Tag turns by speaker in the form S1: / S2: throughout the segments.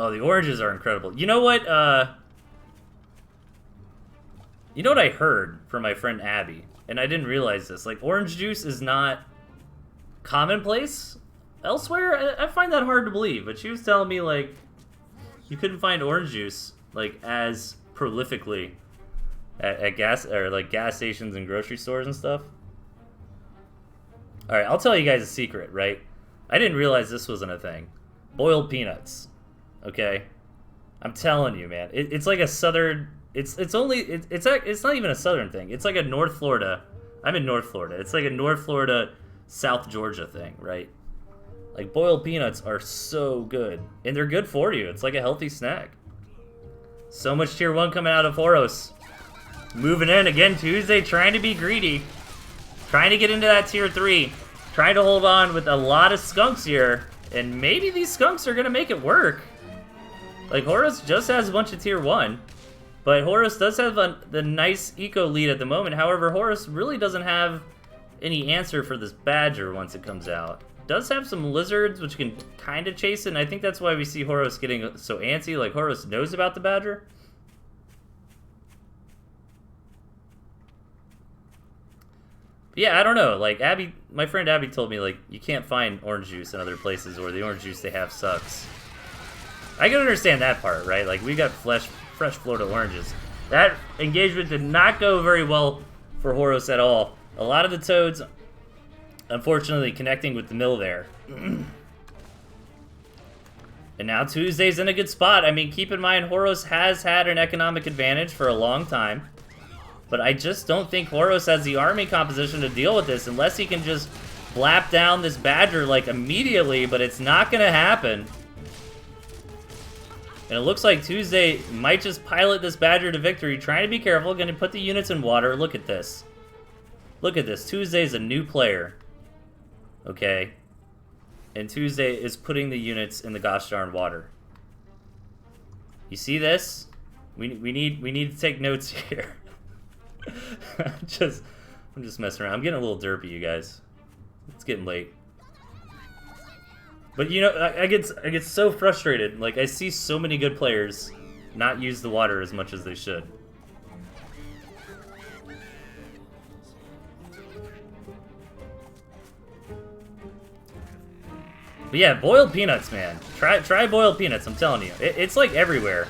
S1: Oh, the oranges are incredible. You know what? You know what I heard from my friend Abby, and I didn't realize this. Like, orange juice is not commonplace elsewhere. I find that hard to believe, but she was telling me like you couldn't find orange juice like as prolifically at gas or like gas stations and grocery stores and stuff. All right, I'll tell you guys a secret, right? I didn't realize this wasn't a thing. Boiled peanuts. Okay, I'm telling you, man. It's like a southern. It's not even a southern thing. It's like a North Florida. I'm in North Florida. It's like a North Florida, South Georgia thing, right? Like boiled peanuts are so good, and they're good for you. It's like a healthy snack. So much tier 1 coming out of Horus. Moving in again Tewesday, trying to be greedy, trying to get into that tier 3, trying to hold on with a lot of skunks here, and maybe these skunks are gonna make it work. Like, Horus just has a bunch of tier 1, but Horus does have the nice eco lead at the moment. However, Horus really doesn't have any answer for this badger once it comes out. Does have some lizards, which can kind of chase it, and I think that's why we see Horus getting so antsy. Like, Horus knows about the badger. But yeah, I don't know. Like, Abby, my friend Abby told me, like, you can't find orange juice in other places, or the orange juice they have sucks. I can understand that part, right? Like, we got fresh Florida oranges. That engagement did not go very well for Horus at all. A lot of the toads, unfortunately, connecting with the mill there. And now Tewesday's in a good spot. I mean, keep in mind, Horus has had an economic advantage for a long time. But I just don't think Horus has the army composition to deal with this unless he can just blap down this badger, like, immediately, but it's not going to happen. And it looks like Tewesday might just pilot this badger to victory, trying to be careful, going to put the units in water. Look at this. Look at this. Tewesday's a new player. Okay? And Tewesday is putting the units in the gosh darn water. You see this? We need to take notes here. I'm just messing around. I'm getting a little derpy, you guys. It's getting late. But you know, I get so frustrated. Like, I see so many good players not use the water as much as they should. But yeah, boiled peanuts, man. Try boiled peanuts, I'm telling you. It's like everywhere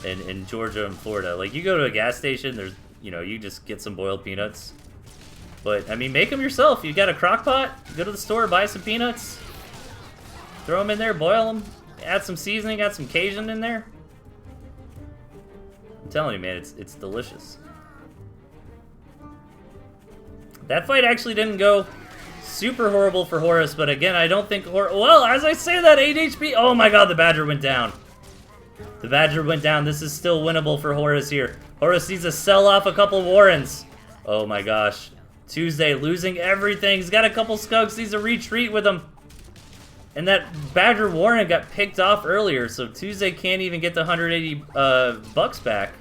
S1: in Georgia and Florida. Like, you go to a gas station, there's, you know, you just get some boiled peanuts. But, I mean, make them yourself. You got a crock pot, go to the store, buy some peanuts, throw them in there, boil them, add some seasoning, add some Cajun in there. I'm telling you, man, it's delicious. That fight actually didn't go super horrible for Horus, but again, I don't think well, as I say that, 8 HP. Oh my god, the badger went down. The badger went down. This is still winnable for Horus here. Horus needs to sell off a couple Warrens. Oh my gosh. Tewesday losing everything. He's got a couple skunks. Needs to retreat with him. And that badger Warren got picked off earlier, so Tewesday can't even get the 180 bucks back.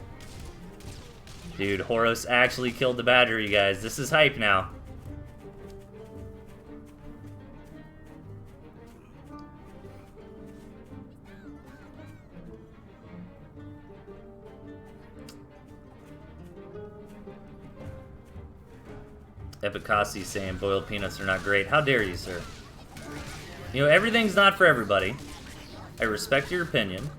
S1: Dude, Horus actually killed the badger, you guys. This is hype now. Epicasi saying boiled peanuts are not great. How dare you, sir? You know, everything's not for everybody. I respect your opinion.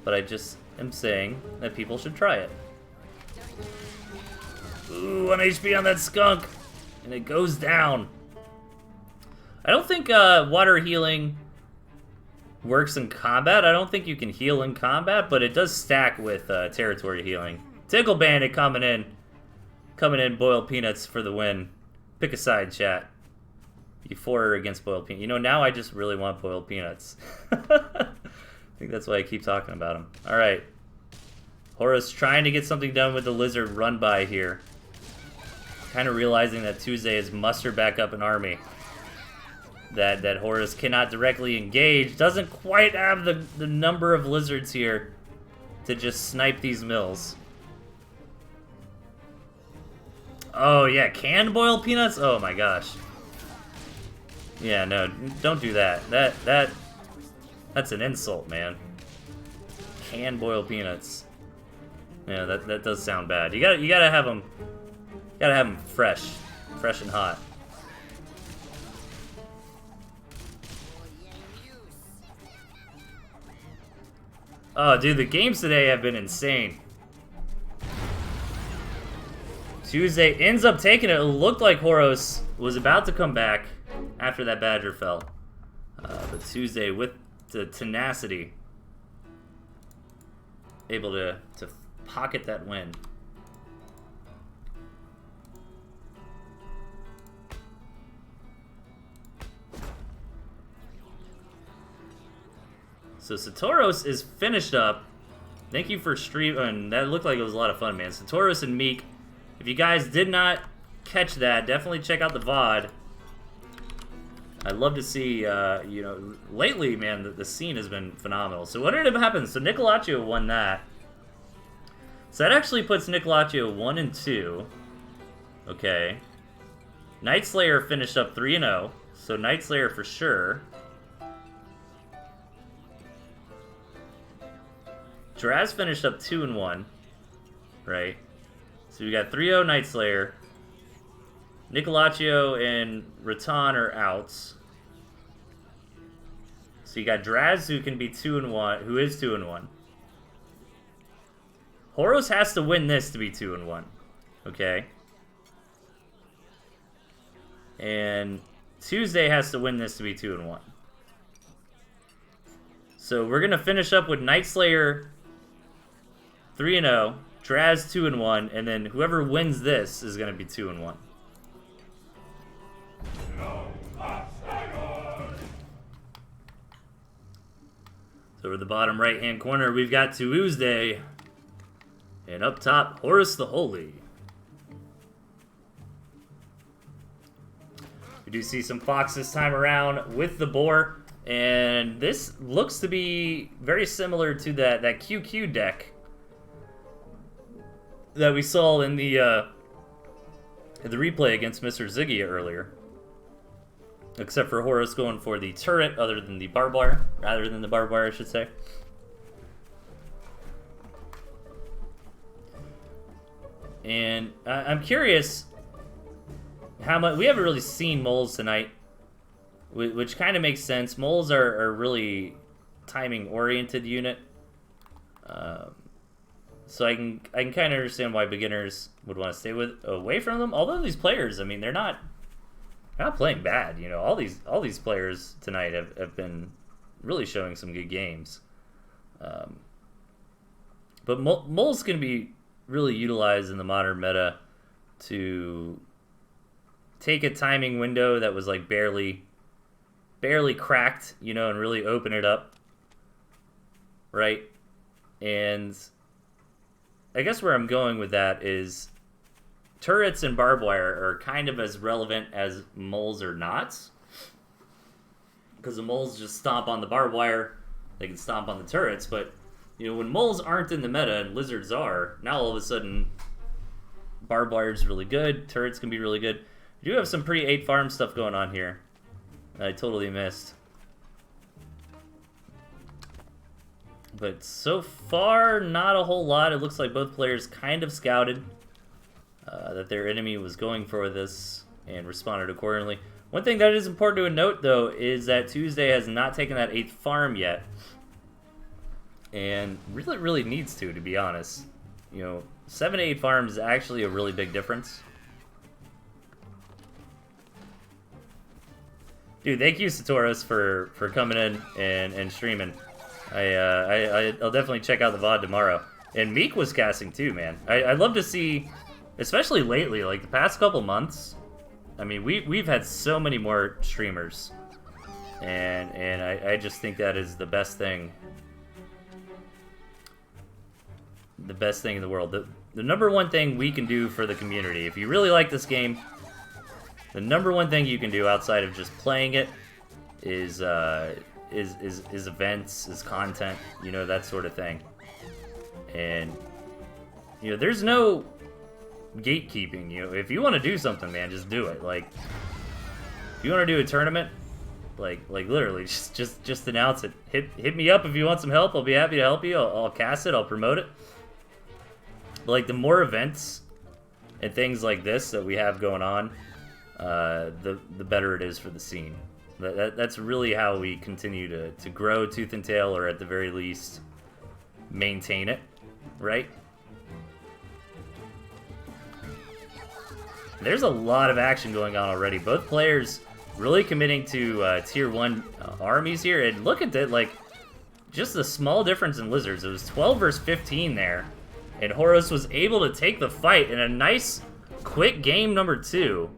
S1: But I just am saying that people should try it. Ooh, 1 HP on that skunk. And it goes down. I don't think water healing works in combat. I don't think you can heal in combat, but it does stack with territory healing. Tickle Bandit coming in. Coming in, boiled peanuts for the win. Pick a side, chat. You for or against boiled peanuts? You know, now I just really want boiled peanuts. I think that's why I keep talking about them. All right. Horus trying to get something done with the lizard run by here. Kind of realizing that Tewesday has mustered back up an army. That Horus cannot directly engage. Doesn't quite have the number of lizards here to just snipe these mills. Oh yeah, canned boiled peanuts? Oh my gosh. Yeah, no, don't do that. That's an insult, man. Canned boiled peanuts. Yeah, that does sound bad. You gotta have them. Gotta have them fresh and hot. Oh, dude, the games today have been insane. Tewesday ends up taking it. It looked like Horus was about to come back after that Badger fell. But Tewesday, with the tenacity, able to pocket that win. So Satoros is finished up. Thank you for streaming. That looked like it was a lot of fun, man. Satoros and Meek. If you guys did not catch that, definitely check out the VOD. I'd love to see, you know, lately, man, the scene has been phenomenal. So what ended up happening? So Nicolaccio won that. So that actually puts Nicolaccio 1-2. Okay. Nightslayer finished up 3-0. So Nightslayer for sure. Draz finished up 2-1. Right. So we got 3-0 Nightslayer. Nicolaccio and Rattan are outs. So you got Draz, who can be 2-1, who is 2-1. Horus has to win this to be 2-1. Okay. And Tewesday has to win this to be 2-1. So we're gonna finish up with Nightslayer 3-0, Draz 2-1, and then whoever wins this is gonna be 2-1. So over the bottom right-hand corner, we've got Tewesday, and up top, Horus the Holy. We do see some Fox this time around with the Boar, and this looks to be very similar to that QQ deck that we saw in the replay against Mr. Ziggy earlier. Except for Horus going for the turret rather than the barbed wire, I should say. And I'm curious how much we haven't really seen moles tonight, which kind of makes sense. Moles are a really timing oriented unit, so I can kind of understand why beginners would want to stay away from them. Although these players, I mean, they're not playing bad. You know, all these players tonight have been really showing some good games. But moles can be really utilized in the modern meta to take a timing window that was like barely cracked, you know, and really open it up, right? And I guess where I'm going with that is turrets and barbed wire are kind of as relevant as moles or not, because the moles just stomp on the barbed wire, they can stomp on the turrets, but you know, when moles aren't in the meta and lizards are, now all of a sudden barbed wire is really good, turrets can be really good. We do have some pretty 8 farm stuff going on here that I totally missed. But so far, not a whole lot. It looks like both players kind of scouted that their enemy was going for this and responded accordingly. One thing that is important to note, though, is that Tewesday has not taken that 8th farm yet. And really needs to be honest. You know, 7 to 8 farms is actually a really big difference. Dude, thank you, Satoros, for coming in and streaming. I'll definitely check out the VOD tomorrow. And Meek was casting too, man. I'd love to see, especially lately, like the past couple months. I mean, we've had so many more streamers, and I just think that is the best thing. The best thing in the world. The number one thing we can do for the community, if you really like this game, the number one thing you can do outside of just playing it is events, is content, you know, that sort of thing. And you know, there's no gatekeeping. You know, if you want to do something, man, just do it. Like, if you want to do a tournament, Like literally, just announce it. Hit me up if you want some help. I'll be happy to help you. I'll cast it. I'll promote it. But like the more events and things like this that we have going on, the better it is for the scene. That's really how we continue to grow Tooth and Tail, or at the very least, maintain it, right? There's a lot of action going on already. Both players really committing to tier 1 armies here. And look at that, like, just the small difference in Lizards. It was 12 versus 15 there. And Horus was able to take the fight in a nice, quick game number 2.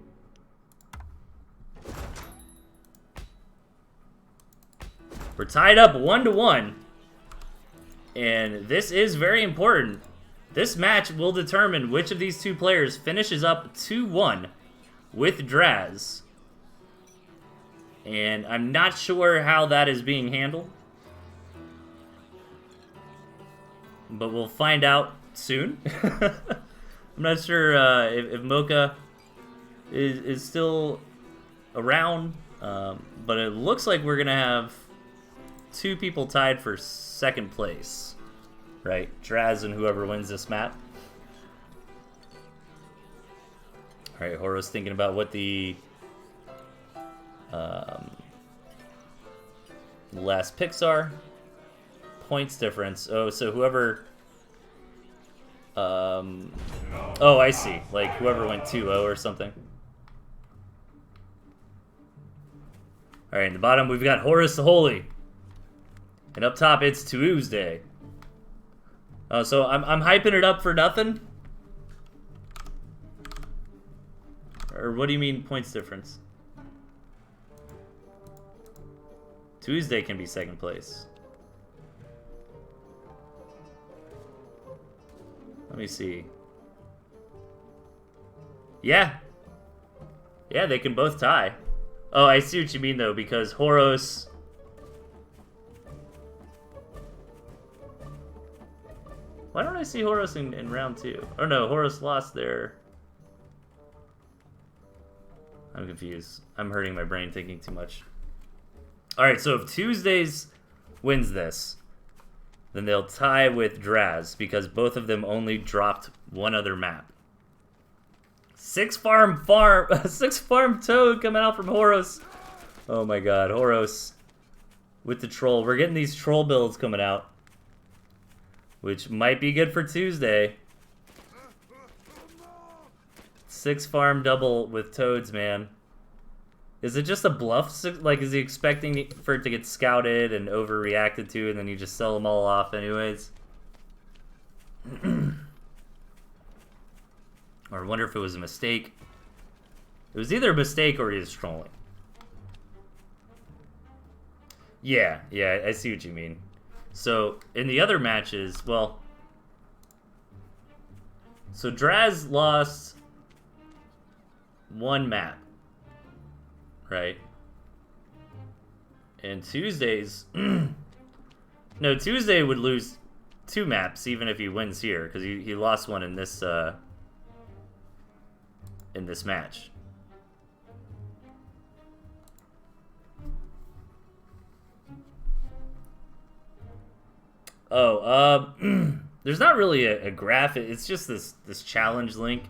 S1: We're tied up 1-1. And this is very important. This match will determine which of these two players finishes up 2-1 with Draz. And I'm not sure how that is being handled. But we'll find out soon. I'm not sure if Mocha is still around. But it looks like we're going to have 2 people tied for 2nd place. Right, Draz and whoever wins this map. Alright, Horus thinking about what the last picks are. Points difference. Oh, so whoever... oh, I see. Like, whoever went 2-0 or something. Alright, in the bottom we've got Horus the Holy. And up top it's Tewesday. So I'm hyping it up for nothing? Or what do you mean points difference? Tewesday can be 2nd place. Let me see. Yeah. Yeah, they can both tie. Oh, I see what you mean though, because Horus... Why don't I see Horus in round 2? Oh no, Horus lost there. I'm confused. I'm hurting my brain thinking too much. Alright, so if Tewesdays wins this, then they'll tie with Draz, because both of them only dropped one other map. 6 farm Toad coming out from Horus. Oh my god, Horus with the troll. We're getting these troll builds coming out, which might be good for Tewesday. 6 farm double with Toads, man. Is it just a bluff? Like, is he expecting for it to get scouted and overreacted to, and then you just sell them all off anyways? Or I wonder if it was a mistake. It was either a mistake or he was trolling. Yeah, I see what you mean. So, in the other matches, well... So, Draz lost 1 map. Right? And Tewesday's... No, Tewesday would lose 2 maps even if he wins here, because he lost 1 in this match. Oh, there's not really a graph. It's just this challenge link.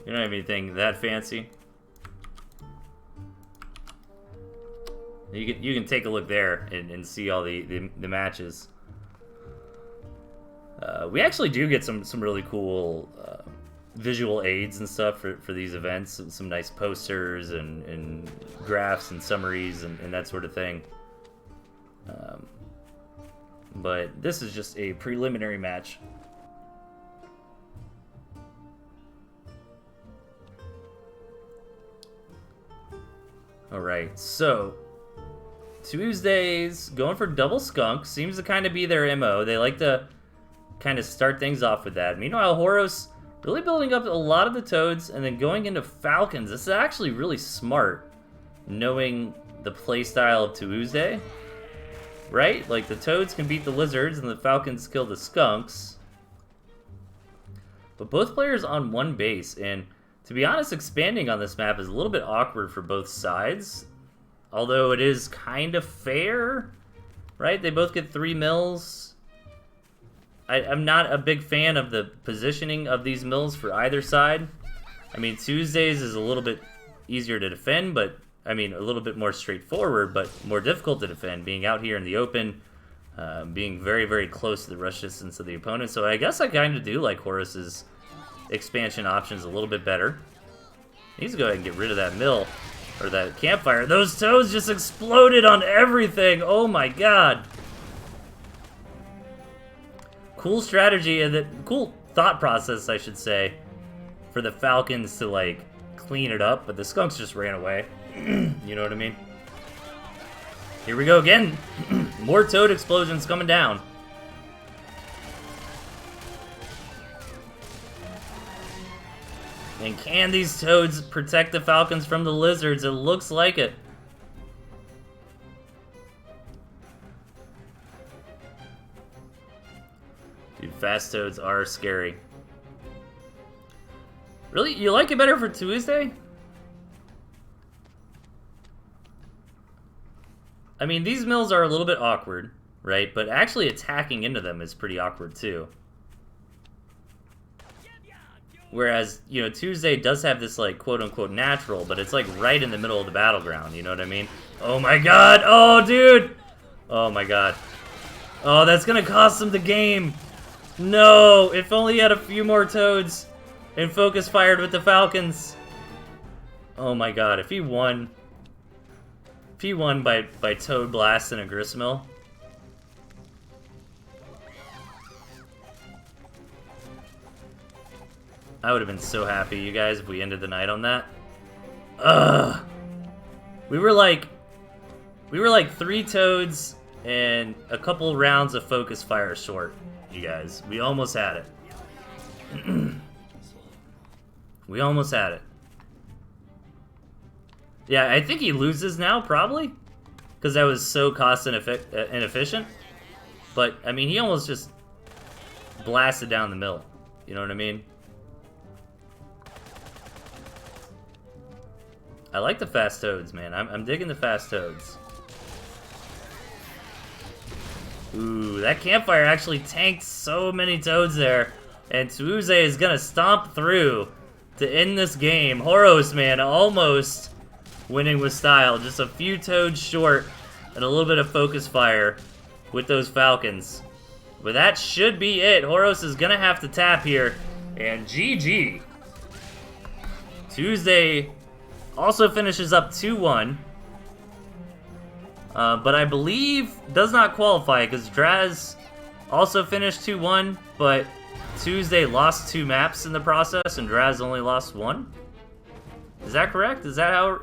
S1: You don't have anything that fancy. You can take a look there and see all the matches. We actually do get some really cool visual aids and stuff for these events. Some nice posters and graphs and summaries and that sort of thing. But this is just a preliminary match. Alright, so Tewesdays going for double skunk. Seems to kind of be their MO. They like to kind of start things off with that. Meanwhile, Horus really building up a lot of the Toads and then going into Falcons. This is actually really smart, knowing the playstyle of Tewesday. Right? Like, the Toads can beat the Lizards and the Falcons kill the Skunks. But both players on 1 base, and to be honest, expanding on this map is a little bit awkward for both sides. Although it is kind of fair, right? They both get 3 mills. I'm not a big fan of the positioning of these mills for either side. I mean, Tewesday's is a little bit easier to defend, but, I mean, a little bit more straightforward, but more difficult to defend, being out here in the open, being very, very close to the rush distance of the opponent. So I guess I kind of do like Horus's expansion options a little bit better. He needs to go ahead and get rid of that mill, or that campfire. Those toads just exploded on everything! Oh my god! Cool strategy, and cool thought process, I should say, for the Falcons to, like, clean it up, but the skunks just ran away. You know what I mean? Here we go again. More toad explosions coming down. And can these toads protect the Falcons from the lizards? It looks like it. Dude, fast toads are scary. Really? You like it better for Tewesday? I mean, these mills are a little bit awkward, right? But actually attacking into them is pretty awkward too. Whereas, you know, Tewesday does have this, like, quote-unquote natural, but it's, like, right in the middle of the battleground, you know what I mean? Oh my god! Oh, dude! Oh my god. Oh, that's gonna cost him the game! No! If only he had a few more toads and focus fired with the Falcons. Oh my god, if he won by Toad Blast and a Gristmill. I would have been so happy, you guys, if we ended the night on that. Ugh. We were like 3 toads and a couple rounds of focus fire short, you guys. We almost had it. We almost had it. Yeah, I think he loses now, probably, because that was so cost inefficient. But, I mean, he almost just blasted down the mill. You know what I mean? I like the fast toads, man. I'm digging the fast toads. Ooh, that campfire actually tanked so many toads there. And Tewesday is gonna stomp through to end this game. Horus, man, almost winning with style. Just a few toads short and a little bit of focus fire with those Falcons. But that should be it. Horus is gonna have to tap here. And GG. Tewesday also finishes up 2-1. But I believe does not qualify because Draz also finished 2-1, but Tewesday lost 2 maps in the process and Draz only lost 1. Is that correct? Is that how